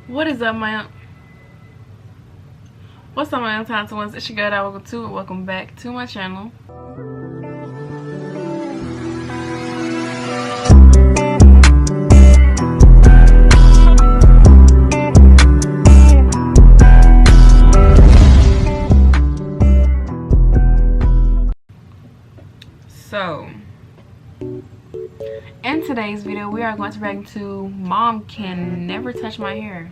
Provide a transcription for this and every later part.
What is up, my what's up, my talented ones? It's your girl, welcome to and welcome back to my channel. So in today's video, we are going to react to Mom Can Never Touch My Hair.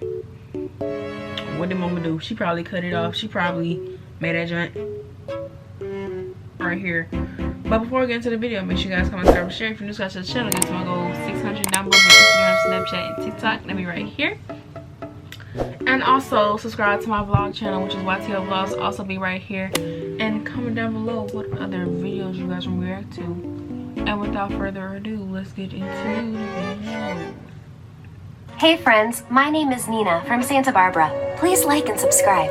What did Mama do? She probably cut it off. She probably made that joint right here. But before we get into the video, make sure you guys comment, subscribe, share. If you're new to the channel, get to my goal 600 down below on Instagram, Snapchat, and TikTok. Let me right here. And also subscribe to my vlog channel, which is YTL Vlogs. Also be right here. And comment down below what other videos you guys want me to react to. And without further ado, let's get into the video. Hey friends, my name is Nina from Santa Barbara. Please like and subscribe.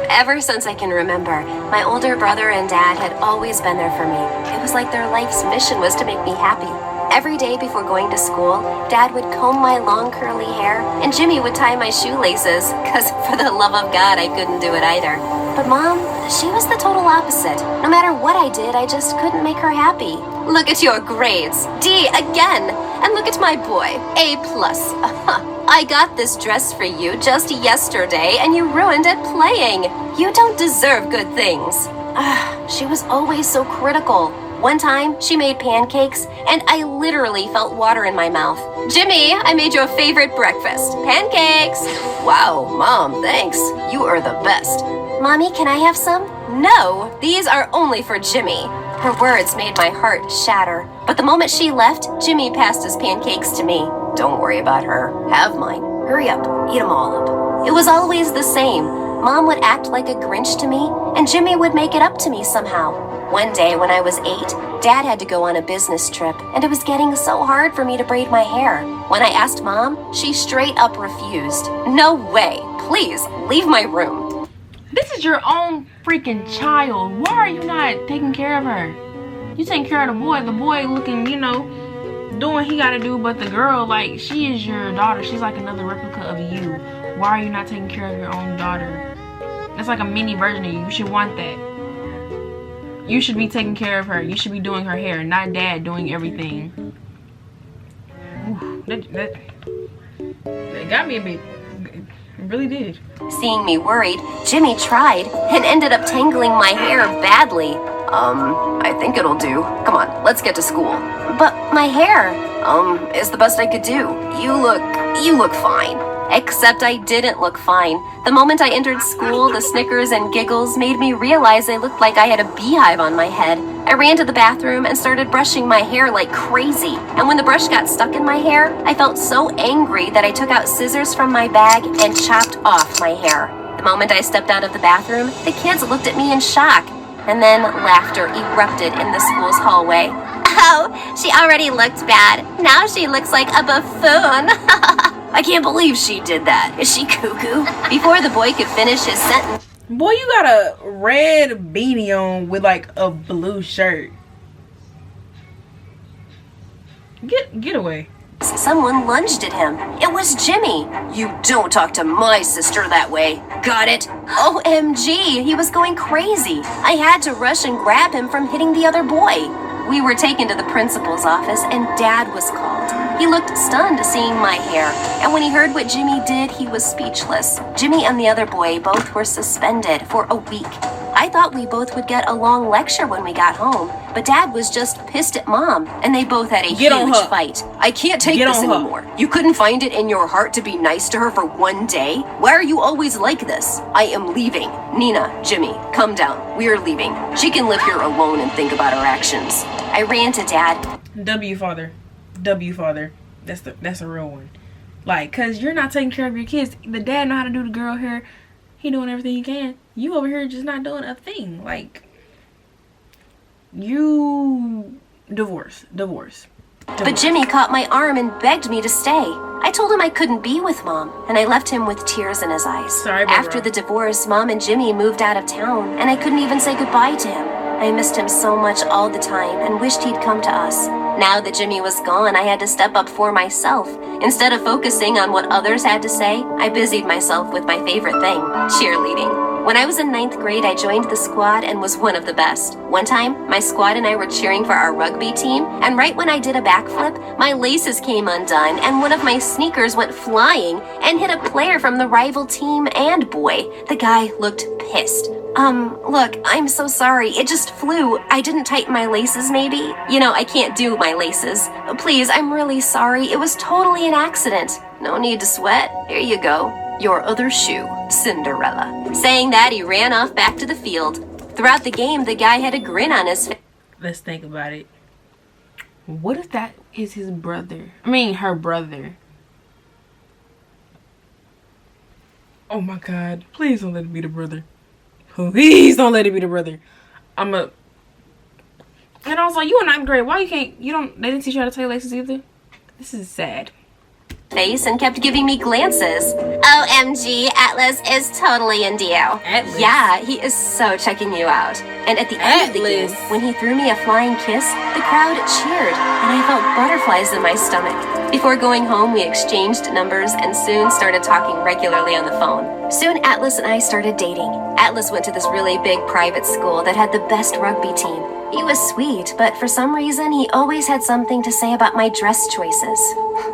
Ever since I can remember, my older brother and dad had always been there for me. It was like their life's mission was to make me happy. Every day before going to school, Dad would comb my long curly hair, and Jimmy would tie my shoelaces, because for the love of God, I couldn't do it either. But Mom, she was the total opposite. No matter what I did, I just couldn't make her happy. Look at your grades. D again. And look at my boy. A+. I got this dress for you just yesterday, and you ruined it playing. You don't deserve good things. She was always so critical. One time, she made pancakes, and I literally felt water in my mouth. Jimmy, I made your favorite breakfast. Pancakes! Wow, Mom, thanks. You are the best. Mommy, can I have some? No, these are only for Jimmy. Her words made my heart shatter. But the moment she left, Jimmy passed his pancakes to me. Don't worry about her. Have mine. Hurry up. Eat them all up. It was always the same. Mom would act like a Grinch to me, and Jimmy would make it up to me somehow. One day when I was 8, Dad had to go on a business trip, and it was getting so hard for me to braid my hair. When I asked Mom, she straight up refused. No way. Please, leave my room. This is your own freaking child. Why are you not taking care of her? You taking care of the boy looking, you know, doing what he gotta do, but the girl, like, she is your daughter. She's like another replica of you. Why are you not taking care of your own daughter? That's like a mini version of you. You should want that. You should be taking care of her. You should be doing her hair, not Dad doing everything. Ooh, that got me a bit. It really did. Seeing me worried, Jimmy tried and ended up tangling my hair badly. I think it'll do. Come on, let's get to school. But my hair, is the best I could do. You look fine. Except I didn't look fine. The moment I entered school, the snickers and giggles made me realize I looked like I had a beehive on my head. I ran to the bathroom and started brushing my hair like crazy. And when the brush got stuck in my hair, I felt so angry that I took out scissors from my bag and chopped off my hair. The moment I stepped out of the bathroom, the kids looked at me in shock. And then laughter erupted in the school's hallway. Oh, she already looked bad. Now she looks like a buffoon. I can't believe she did that. Is she cuckoo? Before the boy could finish his sentence. Boy, you got a red beanie on with like a blue shirt. Get away. Someone lunged at him. It was Jimmy. You don't talk to my sister that way. Got it? OMG, he was going crazy. I had to rush and grab him from hitting the other boy. We were taken to the principal's office and Dad was called. He looked stunned seeing my hair, and when he heard what Jimmy did, he was speechless. Jimmy and the other boy both were suspended for a week. I thought we both would get a long lecture when we got home, but Dad was just pissed at Mom, and they both had a huge fight. I can't take this anymore. You couldn't find it in your heart to be nice to her for one day? Why are you always like this? I am leaving. Nina, Jimmy, come down. We are leaving. She can live here alone and think about her actions. I ran to Dad. W father. That's a real one. Like, cause you're not taking care of your kids. The dad know how to do the girl hair. He doing everything he can. You over here just not doing a thing. Like, you divorce. But Jimmy caught my arm and begged me to stay. I told him I couldn't be with Mom, and I left him with tears in his eyes. Sorry, After the divorce, Mom and Jimmy moved out of town, and I couldn't even say goodbye to him. I missed him so much all the time and wished he'd come to us. Now that Jimmy was gone, I had to step up for myself. Instead of focusing on what others had to say, I busied myself with my favorite thing, cheerleading. When I was in 9th grade, I joined the squad and was one of the best. One time, my squad and I were cheering for our rugby team, and right when I did a backflip, my laces came undone, and one of my sneakers went flying and hit a player from the rival team, and boy, the guy looked pissed. Look, I'm so sorry. It just flew. I didn't tighten my laces, maybe? You know, I can't do my laces. Please, I'm really sorry. It was totally an accident. No need to sweat. Here you go. Your other shoe, Cinderella. Saying that, he ran off back to the field. Throughout the game, the guy had a grin on his face. Let's think about it. What if that is his brother? I mean, her brother. Oh my God. Please don't let it be the brother. Please don't let it be the brother. And also, you in 9th grade. Why they didn't teach you how to tie laces either? This is sad. Face and kept giving me glances. OMG, Atlas is totally into you. Atlas? Yeah, he is so checking you out. And at the end of the game, when he threw me a flying kiss, the crowd cheered, and I felt butterflies in my stomach. Before going home, we exchanged numbers and soon started talking regularly on the phone. Soon, Atlas and I started dating. Atlas went to this really big private school that had the best rugby team. He was sweet, but for some reason, he always had something to say about my dress choices.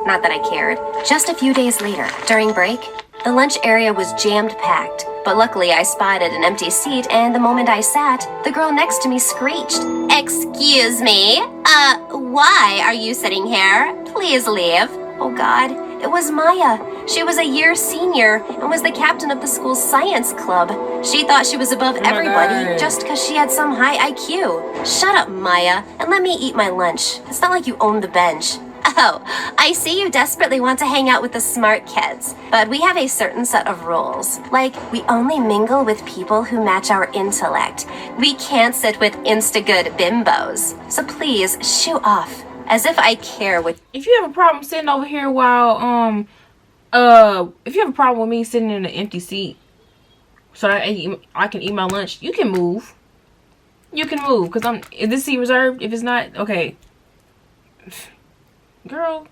Not that I cared. Just a few days later, during break, the lunch area was jammed-packed, but luckily I spotted an empty seat, and the moment I sat, the girl next to me screeched, "Excuse me? Why are you sitting here? Please leave." Oh God, it was Maya. She was a year senior and was the captain of the school's science club. She thought she was above everybody just because she had some high IQ. Shut up, Maya, and let me eat my lunch. It's not like you own the bench. Oh, I see you desperately want to hang out with the smart kids, but we have a certain set of rules. Like, we only mingle with people who match our intellect. We can't sit with insta-good bimbos. So please, shoo off. As if I care what... If you have a problem sitting over here while, if you have a problem with me sitting in an empty seat so I can eat my lunch, you can move. You can move, because is this seat reserved? If it's not, okay. Girl.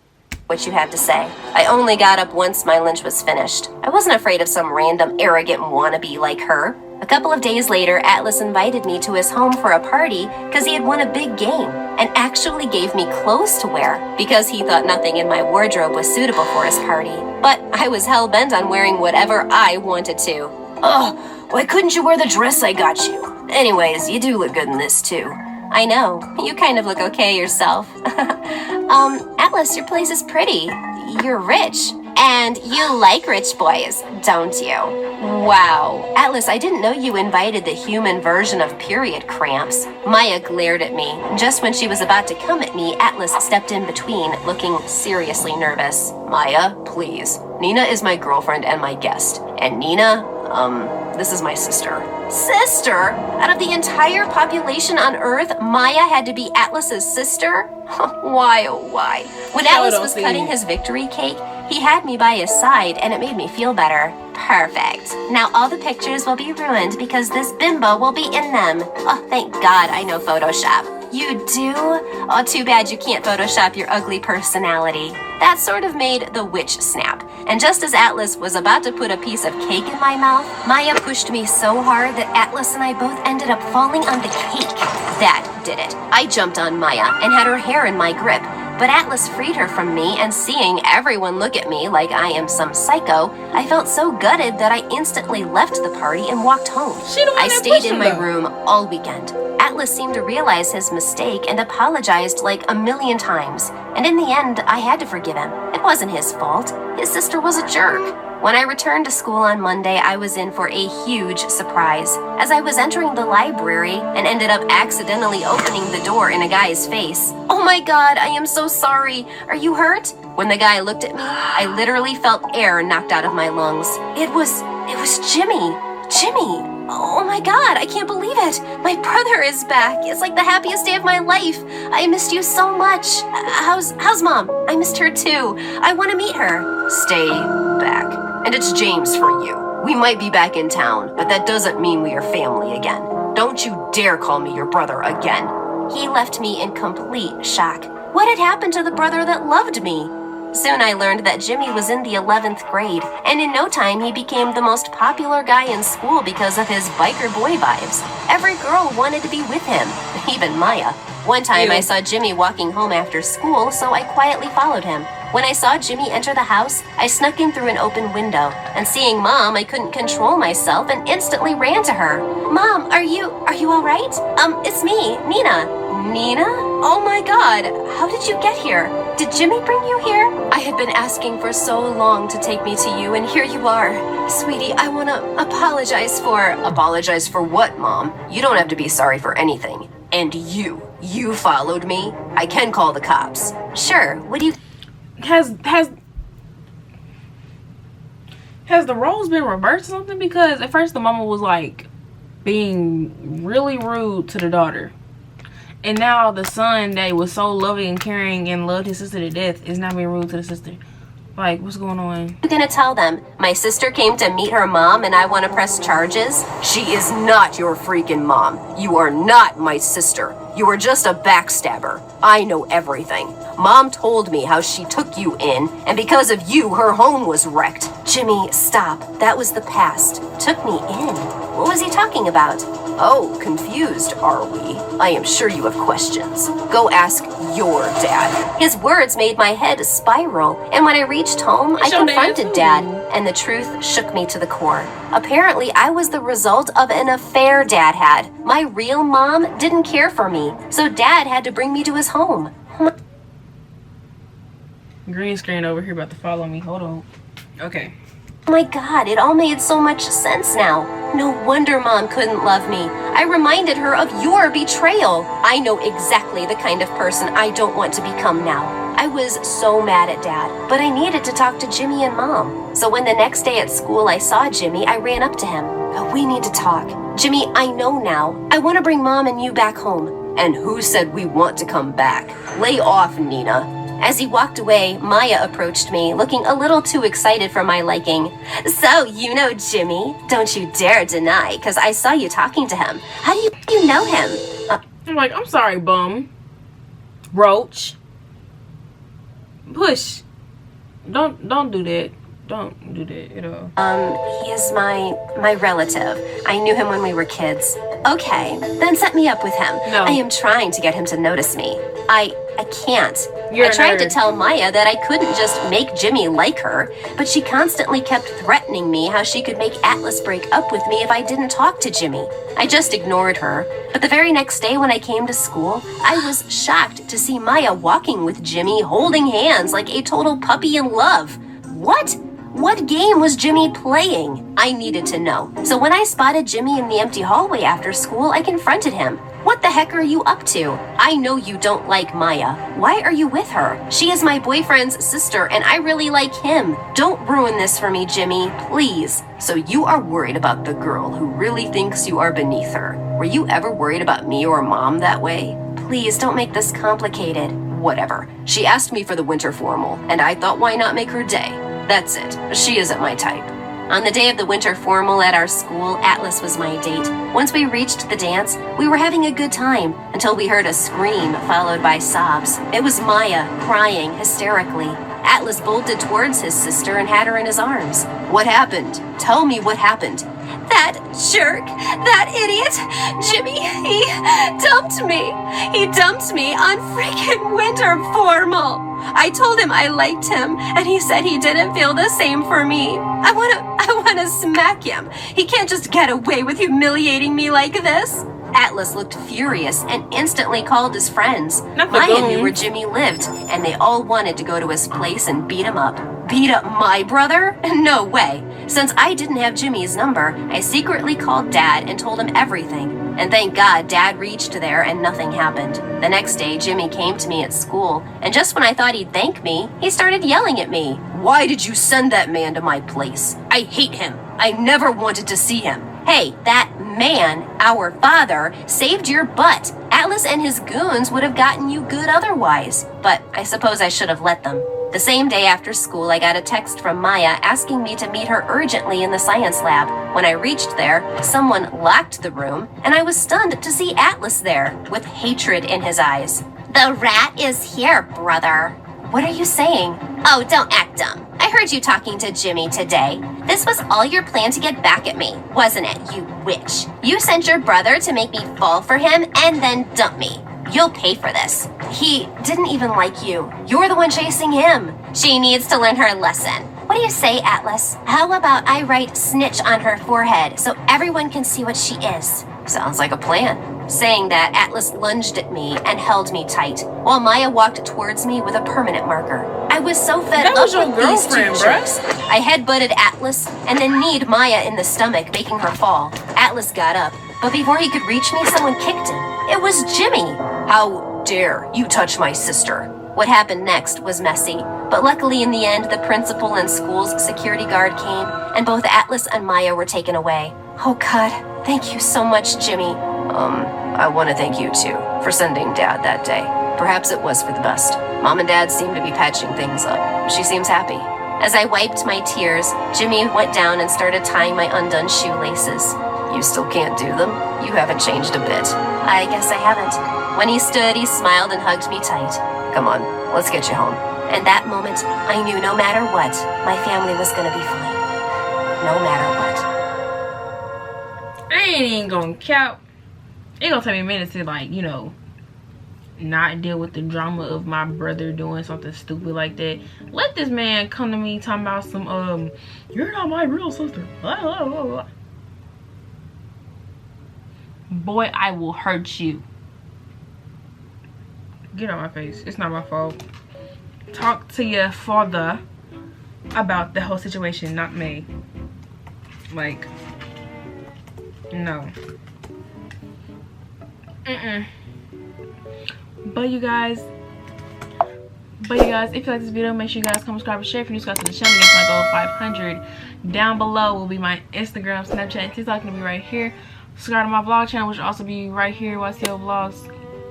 What you have to say. I only got up once my lunch was finished. I wasn't afraid of some random arrogant wannabe like her. A couple of days later, Atlas invited me to his home for a party because he had won a big game and actually gave me clothes to wear because he thought nothing in my wardrobe was suitable for his party. But I was hell-bent on wearing whatever I wanted to. Ugh, why couldn't you wear the dress I got you? Anyways, you do look good in this too. I know, you kind of look okay yourself. Atlas, your place is pretty. You're rich. And you like rich boys, don't you? Wow. Atlas, I didn't know you invited the human version of period cramps. Maya glared at me. Just when she was about to come at me, Atlas stepped in between, looking seriously nervous. Maya, please. Nina is my girlfriend and my guest. And Nina, this is my sister. Sister? Out of the entire population on Earth, Maya had to be Atlas's sister? Why, oh why? When Atlas was cutting his victory cake, he had me by his side, and it made me feel better. Perfect. Now all the pictures will be ruined because this bimbo will be in them. Oh, thank God I know Photoshop. You do? Oh, too bad you can't Photoshop your ugly personality. That sort of made the witch snap. And just as Atlas was about to put a piece of cake in my mouth, Maya pushed me so hard that Atlas and I both ended up falling on the cake. That did it. I jumped on Maya and had her hair in my grip. But Atlas freed her from me, and seeing everyone look at me like I am some psycho, I felt so gutted that I instantly left the party and walked home. I stayed in my room all weekend. Atlas seemed to realize his mistake and apologized like a million times. And in the end, I had to forgive him. It wasn't his fault. His sister was a jerk. When I returned to school on Monday, I was in for a huge surprise. As I was entering the library and ended up accidentally opening the door in a guy's face. Oh my God, I am so sorry. Are you hurt? When the guy looked at me, I literally felt air knocked out of my lungs. It was Jimmy. Jimmy. Oh my God, I can't believe it. My brother is back. It's like the happiest day of my life. I missed you so much. How's Mom? I missed her too. I want to meet her. Stay back. And it's James for you. We might be back in town, but that doesn't mean we are family again. Don't you dare call me your brother again. He left me in complete shock. What had happened to the brother that loved me? Soon I learned that Jimmy was in the 11th grade, and in no time he became the most popular guy in school because of his biker boy vibes. Every girl wanted to be with him, even Maya. One time I saw Jimmy walking home after school, so I quietly followed him. When I saw Jimmy enter the house, I snuck in through an open window, and seeing Mom, I couldn't control myself and instantly ran to her. Mom, are you all right? It's me, Nina. Nina? Oh my god, how did you get here? Did Jimmy bring you here? I had been asking for so long to take me to you, and here you are. Sweetie, I want to apologize for... Apologize for what, Mom? You don't have to be sorry for anything. And you followed me? I can call the cops. Sure, what do you... Has the roles been reversed or something? Because at first the mama was like being really rude to the daughter. And now the son that was so loving and caring and loved his sister to death is now being rude to the sister. Like, what's going on? I'm gonna tell them my sister came to meet her mom and I want to press charges? She is not your freaking mom. You are not my sister. You are just a backstabber. I know everything. Mom told me how she took you in, and because of you, her home was wrecked. Jimmy, stop. That was the past. Took me in. What was he talking about? Oh, confused, are we? I am sure you have questions. Go ask your dad. His words made my head spiral, and when I reached home, I confronted Dad, and the truth shook me to the core. Apparently, I was the result of an affair Dad had. My real mom didn't care for me, so Dad had to bring me to his home. Green screen over here about to follow me. Hold on. Okay. Oh my god, it all made so much sense now. No wonder Mom couldn't love me. I reminded her of your betrayal. I know exactly the kind of person I don't want to become now. I was so mad at Dad, but I needed to talk to Jimmy and Mom. So when the next day at school I saw Jimmy, I ran up to him. We need to talk. Jimmy, I know now. I want to bring Mom and you back home. And who said we want to come back? Lay off, Nina. As he walked away, Maya approached me, looking a little too excited for my liking. So, you know Jimmy? Don't you dare deny, because I saw you talking to him. How do you know him? I'm like, I'm sorry, bum. Roach. Push. Don't do that. Don't do that at all. He is my relative. I knew him when we were kids. Okay, then set me up with him. No. I am trying to get him to notice me. I can't. You're I tried a to nerd. tell Maya that I couldn't just make Jimmy like her, but she constantly kept threatening me how she could make Atlas break up with me if I didn't talk to Jimmy. I just ignored her, but the very next day when I came to school, I was shocked to see Maya walking with Jimmy, holding hands like a total puppy in love. What? What game was Jimmy playing? I needed to know. So when I spotted Jimmy in the empty hallway after school, I confronted him. What the heck are you up to? I know you don't like Maya. Why are you with her? She is my boyfriend's sister, and I really like him. Don't ruin this for me, Jimmy, please. So you are worried about the girl who really thinks you are beneath her. Were you ever worried about me or Mom that way? Please don't make this complicated. Whatever. She asked me for the winter formal, and I thought why not make her day? That's it. She isn't my type. On the day of the winter formal at our school, Atlas was my date. Once we reached the dance, we were having a good time until we heard a scream followed by sobs. It was Maya, crying hysterically. Atlas bolted towards his sister and had her in his arms. What happened? Tell me what happened. That jerk, that idiot, Jimmy, he dumped me. He dumped me on freaking winter formal. I told him I liked him, and he said he didn't feel the same for me. I wanna smack him. He can't just get away with humiliating me like this. Atlas looked furious and instantly called his friends. Not the Maya knew goon. where Jimmy lived, and they all wanted to go to his place and beat him up. Beat up my brother? No way. Since I didn't have Jimmy's number, I secretly called Dad and told him everything. And thank God Dad reached there and nothing happened. The next day, Jimmy came to me at school, and just when I thought he'd thank me, he started yelling at me. Why did you send that man to my place? I hate him. I never wanted to see him. Hey, that man, our father, saved your butt. Atlas and his goons would have gotten you good otherwise. But I suppose I should have let them. The same day after school, I got a text from Maya asking me to meet her urgently in the science lab. When I reached there, someone locked the room, and I was stunned to see Atlas there, with hatred in his eyes. The rat is here, brother. What are you saying? Oh, don't act dumb. I heard you talking to Jimmy today. This was all your plan to get back at me, wasn't it, you witch? You sent your brother to make me fall for him and then dump me. You'll pay for this. He didn't even like you. You're the one chasing him. She needs to learn her lesson. What do you say, Atlas? How about I write snitch on her forehead so everyone can see what she is? Sounds like a plan. Saying that, Atlas lunged at me and held me tight, while Maya walked towards me with a permanent marker. I was so fed up with these two jerks. I headbutted Atlas and then kneed Maya in the stomach, making her fall. Atlas got up, but before he could reach me, someone kicked him. It was Jimmy. How dare you touch my sister? What happened next was messy, but luckily in the end, the principal and school's security guard came, and both Atlas and Maya were taken away. Oh God, thank you so much, Jimmy. I want to thank you too for sending Dad that day. Perhaps it was for the best. Mom and Dad seem to be patching things up. She seems happy. As I wiped my tears, Jimmy went down and started tying my undone shoelaces. You still can't do them? You haven't changed a bit. I guess I haven't. When he stood, he smiled and hugged me tight. Come on, let's get you home. In that moment, I knew no matter what, my family was gonna be fine. No matter what. I ain't even gonna count. It gonna take me a minute to, like, you know, not deal with the drama of my brother doing something stupid like that. Let this man come to me talking about some, you're not my real sister. Boy, I will hurt you. Get out my face. It's not my fault. Talk to your father about the whole situation, not me. Like, no. But you guys, if you like this video, make sure you guys comment, subscribe, and share. If you're new to the channel, get my goal of 500. Down below will be my Instagram, Snapchat, and TikTok. Gonna be right here. Subscribe to my vlog channel, which will also be right here. YCL Vlogs.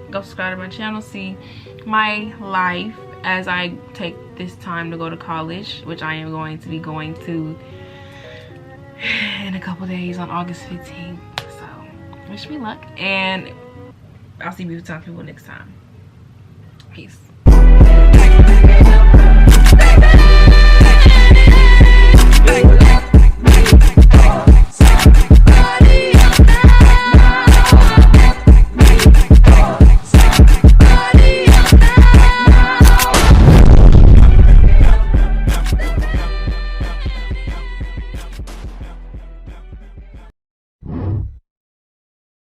Go subscribe to my channel, see my life as I take this time to go to college, which I am going to be going to in a couple days on August 15th. So wish me luck, and I'll see beautiful time people next time. Peace.